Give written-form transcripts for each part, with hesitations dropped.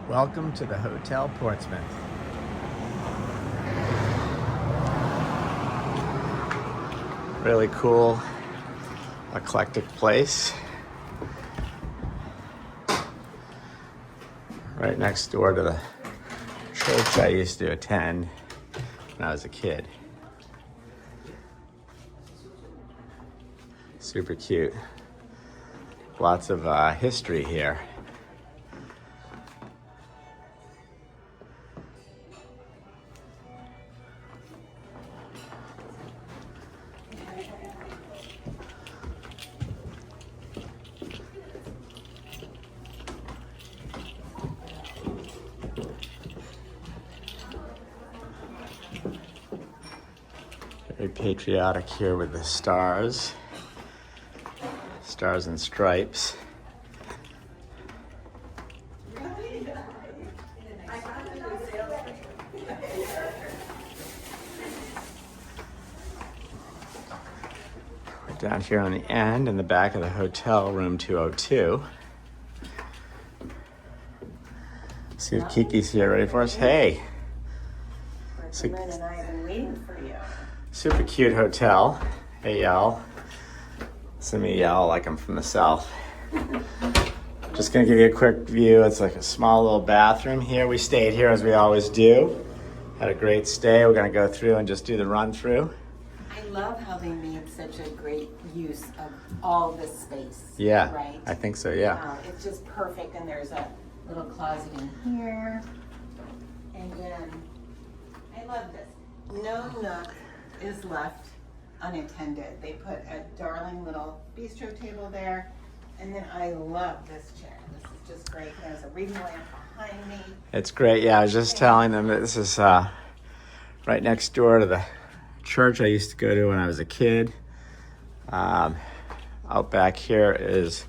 Welcome to the Hotel Portsmouth. Really cool, eclectic place. Right next door to the church I used to attend when I was a kid. Super cute. Lots of history here. Very patriotic here with the stars and stripes. We're down here on the end in the back of the hotel, room 202. See if Kiki's here ready for us. Hey. Berkeley Moon and I have been waiting for you. Super cute hotel. Hey, y'all. Listen to me yell like I'm from the South. Just gonna give you a quick view. It's like a small little bathroom here. We stayed here as we always do. Had a great stay. We're gonna go through and just do the run through. I love how they made such a great use of all this space. Yeah, right? I think so, yeah. It's just perfect, and there's a little closet in here. And then, I love this. No nook is left unattended. They put a darling little bistro table there. And then I love this chair. This is just great. There's a reading lamp behind me. It's great, yeah. I was just telling them that this is right next door to the church I used to go to when I was a kid. Out back here is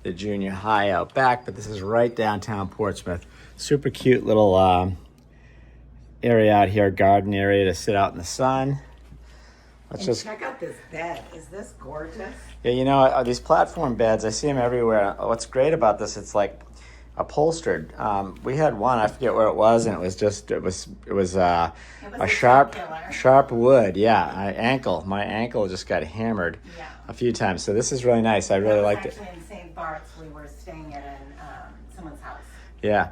the junior high out back, but this is right downtown Portsmouth. Super cute little area out here, garden area to sit out in the sun. Let's just check out this bed. Is this gorgeous? Yeah, you know, these platform beds, I see them everywhere. What's great about this, it's like upholstered. We had one, I forget where it was, and it was a sharp wood. Yeah, my ankle just got hammered a few times. So this is really nice. I really liked it. Actually in St. Bart's, we were staying at someone's house. Yeah.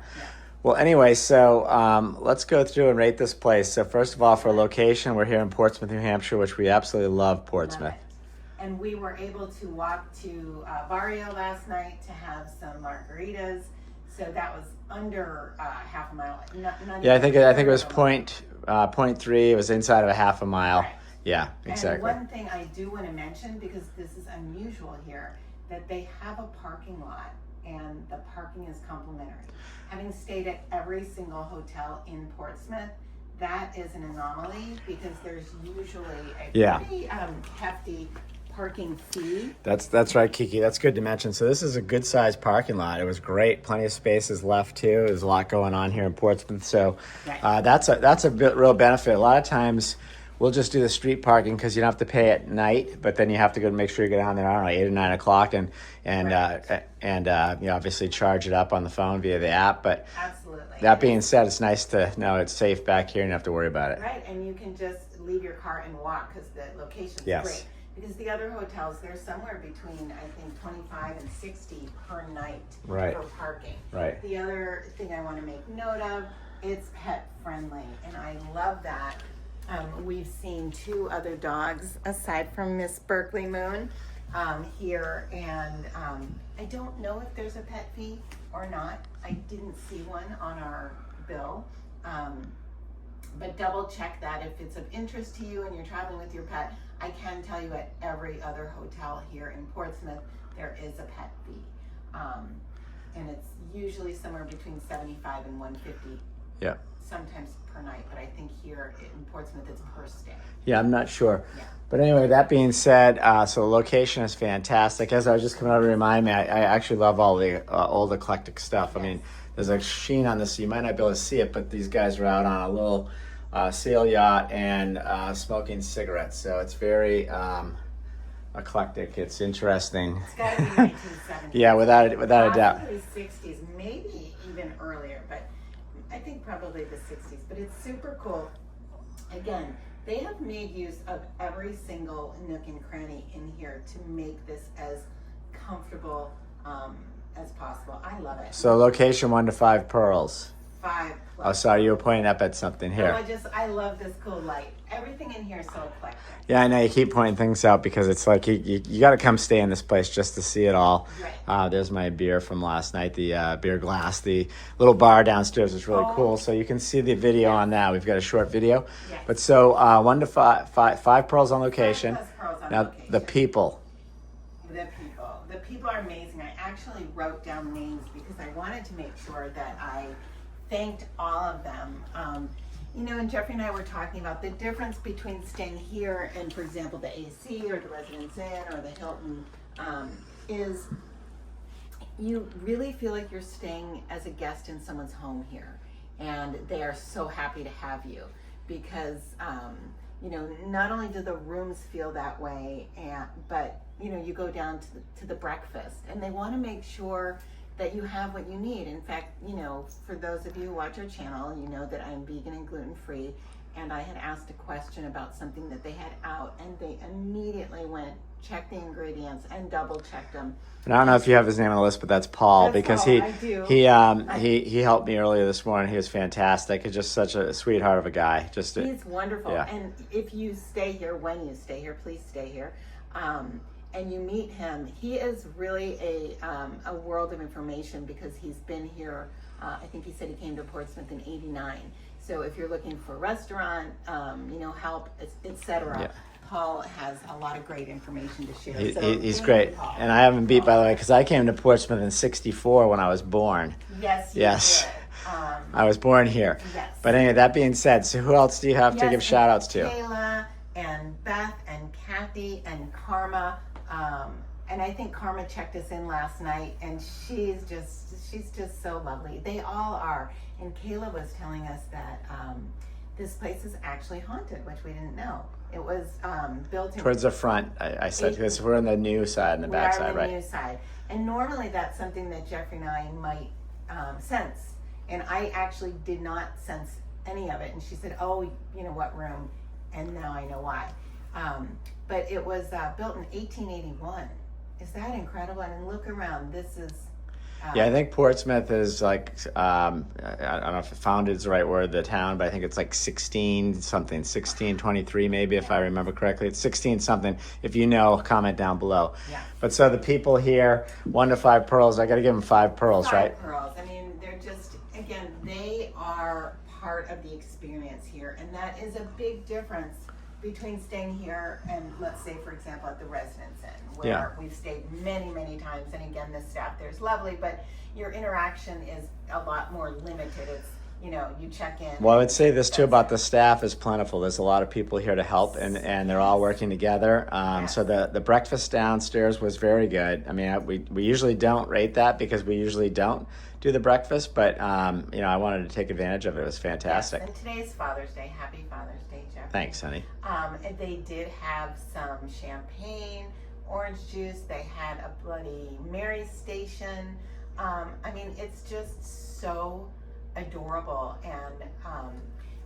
Well, anyway, so let's go through and rate this place. So first of all, for location, we're here in Portsmouth, New Hampshire, which we absolutely love Portsmouth. And we were able to walk to Barrio last night to have some margaritas. So that was under half a mile. Yeah, I think it was point 0.3. It was inside of a half a mile. Right. Yeah, exactly. And one thing I do want to mention, because this is unusual here, that they have a parking lot and the parking is complimentary. Having stayed at every single hotel in Portsmouth, that is an anomaly because there's usually a pretty hefty parking fee. That's right, Kiki. That's good to mention. So this is a good sized parking lot. It was great. Plenty of spaces left too. There's a lot going on here in Portsmouth. So that's a real benefit. A lot of times we'll just do the street parking because you don't have to pay at night, but then you have to go make sure you go down there, I don't know, 8 or 9 o'clock and you obviously charge it up on the phone via the app. But absolutely. That being said, it's nice to know it's safe back here and you don't have to worry about it. Right, and you can just leave your car and walk because the location's great. Because the other hotels, they're somewhere between, I think, 25 and 60 per night for parking. Right. The other thing I want to make note of, it's pet friendly, and I love that. We've seen 2 other dogs aside from Miss Berkeley Moon here, and I don't know if there's a pet fee or not. I didn't see one on our bill, but double check that if it's of interest to you and you're traveling with your pet. I can tell you at every other hotel here in Portsmouth, there is a pet fee, and it's usually somewhere between $75 and $150. Yeah. Sometimes per night, but I think here in Portsmouth it's per stay. Yeah, I'm not sure. Yeah. But anyway, that being said, so the location is fantastic. As I was just coming over to remind me, I actually love all the old eclectic stuff. Yes. I mean, there's a sheen on this, so you might not be able to see it, but these guys are out on a little sail yacht and smoking cigarettes. So it's very eclectic. It's interesting. It's got to be 1970s. Yeah, without a doubt. Probably 60s, maybe even earlier, but I think probably the 60s. But it's super cool. Again, they have made use of every single nook and cranny in here to make this as comfortable as possible. I love it. So location 1 to 5 pearls. 5. Oh, sorry, you were pointing up at something here. I love this cool light. Everything in here is so eclectic. Yeah, I know you keep pointing things out because it's like you got to come stay in this place just to see it all. Right. There's my beer from last night, the beer glass. The little bar downstairs is really cool, so you can see the video on that. We've got a short video. Yes. But so 1 to 5 pearls on location. 5+ pearls on now location. the people. The people are amazing. I actually wrote down names because I wanted to make sure that I thanked all of them. You know, and Jeffrey and I were talking about the difference between staying here and, for example, the AC or the Residence Inn or the Hilton is you really feel like you're staying as a guest in someone's home here. And they are so happy to have you because, you know, not only do the rooms feel that way, but, you know, you go down to the breakfast and they want to make sure that you have what you need. In fact, you know, for those of you who watch our channel, you know that I'm vegan and gluten-free, and I had asked a question about something that they had out, and they immediately went, check the ingredients, and double-checked them. And I don't know if you have his name on the list, but that's Paul, because Paul, I do. he helped me earlier this morning. He was fantastic. He's just such a sweetheart of a guy. He's wonderful. Yeah. And if you stay here, when you stay here, please stay here. And you meet him, he is really a world of information because he's been here. I think he said he came to Portsmouth in '89. So if you're looking for a restaurant, you know, help, etc. Yeah. Paul has a lot of great information to share. He's great. And I haven't beat, by the way, because I came to Portsmouth in '64 when I was born. Yes, you Yes. did. I was born here. Yes. But anyway, that being said, so who else do you have to give shout outs to? Kayla and Beth and Kathy and Karma. And I think Karma checked us in last night, and she's just so lovely. They all are. And Kayla was telling us that this place is actually haunted, which we didn't know. It was built in Towards the front, I said, because we're on the new side and the back side, right? We are on the new side. And normally that's something that Jeffrey and I might sense. And I actually did not sense any of it. And she said, oh, you know what room? And now I know why. But it was built in 1881. Is that incredible? I mean, look around. This is... yeah, I think Portsmouth is like, I don't know if founded is the right word, the town, but I think it's like 1623 maybe, if I remember correctly. It's 16 something. If you know, comment down below. Yeah. But so the people here, 1 to 5 pearls, I got to give them 5 pearls, right? 5 pearls. I mean, they're just, again, they are part of the experience here. And that is a big difference between staying here and, let's say, for example, at the Residence Inn, where we've stayed many, many times. And again, the staff there is lovely, but your interaction is a lot more limited. It's, you know, you check in. Well, I would say this too about the staff is plentiful. There's a lot of people here to help, and they're all working together. So the breakfast downstairs was very good. I mean, we usually don't rate that because we usually don't do the breakfast, but you know, I wanted to take advantage of it. It was fantastic. Yes, and today's Father's Day. Happy Father's Day, Jeff. Thanks, honey. And they did have some champagne, orange juice. They had a Bloody Mary station. I mean, it's just so adorable, and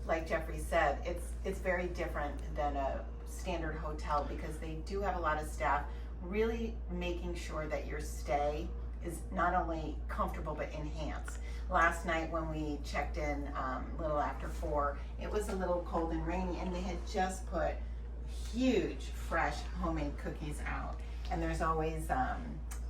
like Jeffrey said, it's very different than a standard hotel because they do have a lot of staff really making sure that your stay is not only comfortable but enhanced. Last night when we checked in a little after 4, it was a little cold and rainy, and they had just put huge fresh homemade cookies out, and there's always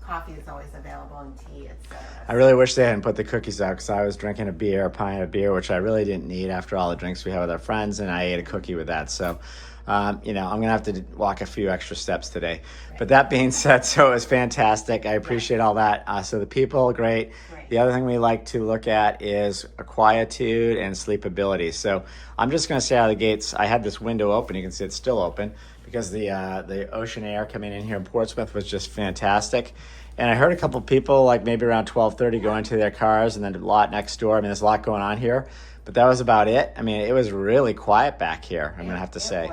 coffee is always available, and tea, etc. I really wish they hadn't put the cookies out because I was drinking a pint of beer, which I really didn't need after all the drinks we had with our friends, and I ate a cookie with that. So, you know, I'm going to have to walk a few extra steps today. Right. But that being said, so it was fantastic. I appreciate all that. So the people, great. The other thing we like to look at is a quietude and sleepability. So I'm just going to say out of the gates, I had this window open. You can see it's still open because the ocean air coming in here in Portsmouth was just fantastic. And I heard a couple people, like maybe around 12:30, go into their cars, and then the lot next door. I mean, there's a lot going on here, but that was about it. I mean, it was really quiet back here, I'm going to have to say. It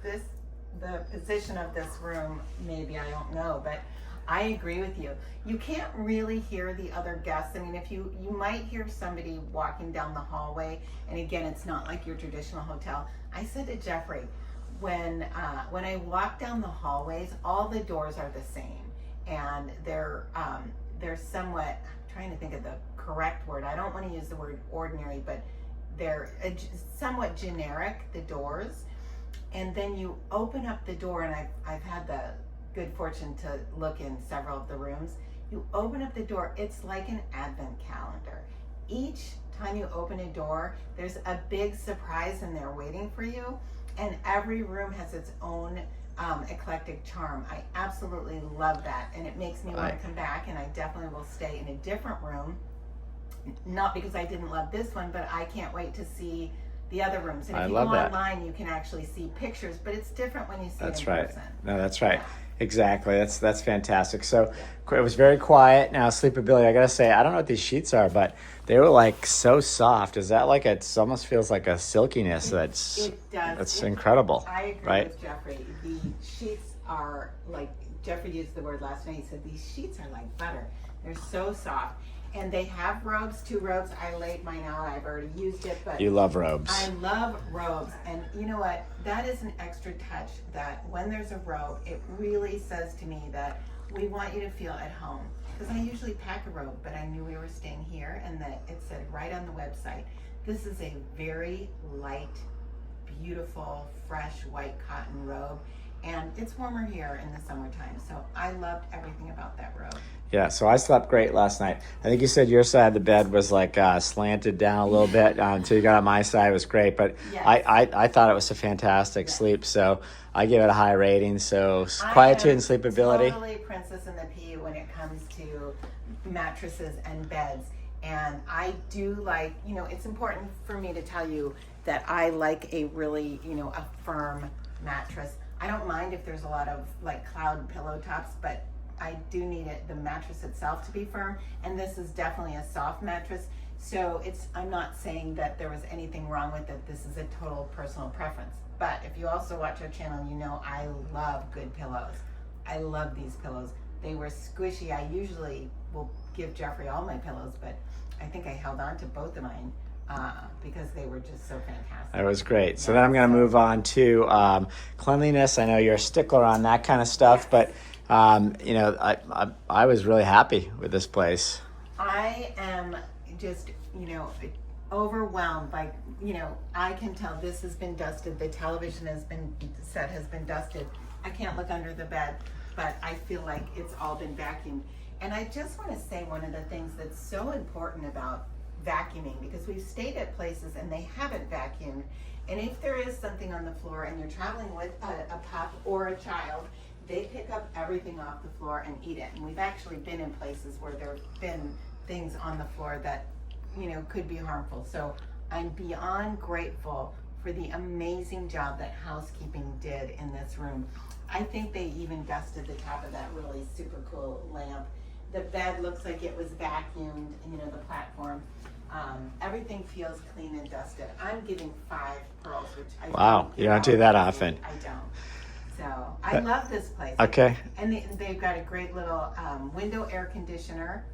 was. the position of this room, maybe, I don't know, but I agree with you. You can't really hear the other guests. I mean, if you might hear somebody walking down the hallway, and again, it's not like your traditional hotel. I said to Jeffrey, when I walk down the hallways, all the doors are the same, and they're somewhat, I'm trying to think of the correct word. I don't want to use the word ordinary, but they're somewhat generic, the doors. And then you open up the door, and I've had the good fortune to look in several of the rooms. You open up the door, it's like an advent calendar. Each time you open a door, there's a big surprise in there waiting for you, and every room has its own eclectic charm. I absolutely love that, and it makes me want to come back, and I definitely will stay in a different room. Not because I didn't love this one, but I can't wait to see the other rooms. And if you go online, you can actually see pictures, but it's different when you see it in person. No, that's right. Yeah. Exactly. That's fantastic. So it was very quiet. Now, sleepability, I got to say, I don't know what these sheets are, but they were like so soft. Is that like it almost feels like a silkiness that's incredible. I agree with Jeffrey. The sheets are like, Jeffrey used the word last night. He said, these sheets are like butter. They're so soft. And they have robes, 2 robes. I laid mine out. I've already used it, but you love robes. I love robes, and you know what? That is an extra touch. That when there's a robe, it really says to me that we want you to feel at home. Because I usually pack a robe, but I knew we were staying here, and that it said right on the website, this is a very light, beautiful, fresh white cotton robe. And it's warmer here in the summertime, so I loved everything about that robe. Yeah, so I slept great last night. I think you said your side of the bed was like slanted down a little bit until you got on my side. It was great, but yes. I thought it was a fantastic sleep, so I give it a high rating. So quietude and sleepability. Totally princess in the pea when it comes to mattresses and beds. And I do like, it's important for me to tell you that I like a really, a firm mattress. I don't mind if there's a lot of like cloud pillow tops, but I do need the mattress itself to be firm, and this is definitely a soft mattress. So I'm not saying that there was anything wrong with it. This is a total personal preference. But if you also watch our channel, you know I love good pillows. I love these pillows. They were squishy. I usually will give Jeffrey all my pillows, but I think I held on to both of mine because they were just so fantastic. That was great. So then I'm going to move on to cleanliness. I know you're a stickler on that kind of stuff, but I was really happy with this place. I am just, overwhelmed. Like, I can tell this has been dusted. The television has been dusted. I can't look under the bed, but I feel like it's all been vacuumed. And I just want to say one of the things that's so important about vacuuming, because we've stayed at places and they haven't vacuumed. And if there is something on the floor and you're traveling with a pup or a child, they pick up everything off the floor and eat it. And we've actually been in places where there have been things on the floor that, could be harmful. So I'm beyond grateful for the amazing job that housekeeping did in this room. I think they even dusted the top of that really super cool lamp. The bed looks like it was vacuumed, the platform. Everything feels clean and dusted. I'm giving 5 pearls, which I you don't do that often. I don't. So I love this place. Okay. And they've got a great little window air conditioner.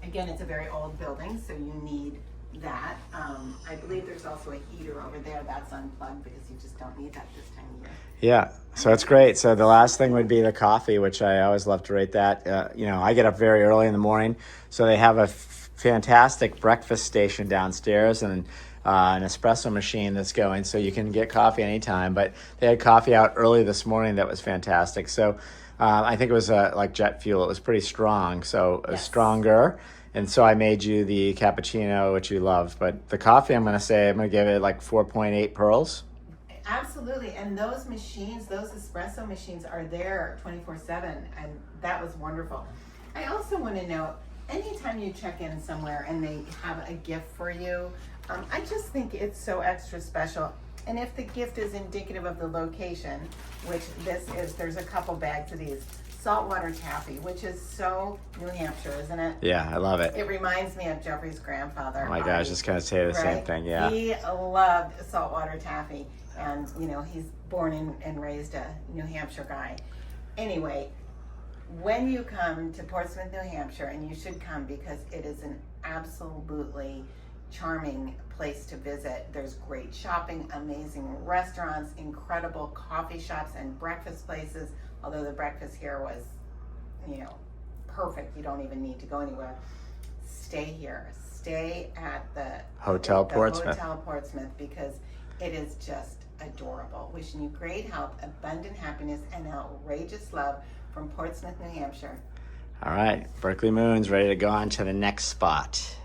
Again, it's a very old building, so you need that. I believe there's also a heater over there that's unplugged because you just don't need that this time of year. Yeah, so it's great. So the last thing would be the coffee, which I always love to rate that. I get up very early in the morning, so they have a fantastic breakfast station downstairs and an espresso machine that's going, so you can get coffee anytime. But they had coffee out early this morning that was fantastic. So I think it was like jet fuel. It was pretty strong, so it was stronger. And so I made you the cappuccino, which you loved. But the coffee, I'm going to give it like 4.8 pearls. Absolutely. And those machines, those espresso machines are there 24/7. And that was wonderful. I also want to note, anytime you check in somewhere and they have a gift for you, I just think it's so extra special. And if the gift is indicative of the location, which this is, there's a couple bags of these. Saltwater taffy, which is so New Hampshire, isn't it? Yeah, I love it. It reminds me of Jeffrey's grandfather. Oh my gosh, I was just going to say the same thing, yeah. He loved saltwater taffy. And, you know, he's born and raised a New Hampshire guy. Anyway, when you come to Portsmouth, New Hampshire, and you should come because it is an absolutely charming place to visit. There's great shopping, amazing restaurants, incredible coffee shops and breakfast places. Although the breakfast here was, you know, perfect. You don't even need to go anywhere. Stay here. Stay at the Hotel Portsmouth. Hotel Portsmouth, because it is just adorable. Wishing you great health, abundant happiness, and outrageous love from Portsmouth, New Hampshire. All right, Berkeley Moon's ready to go on to the next spot.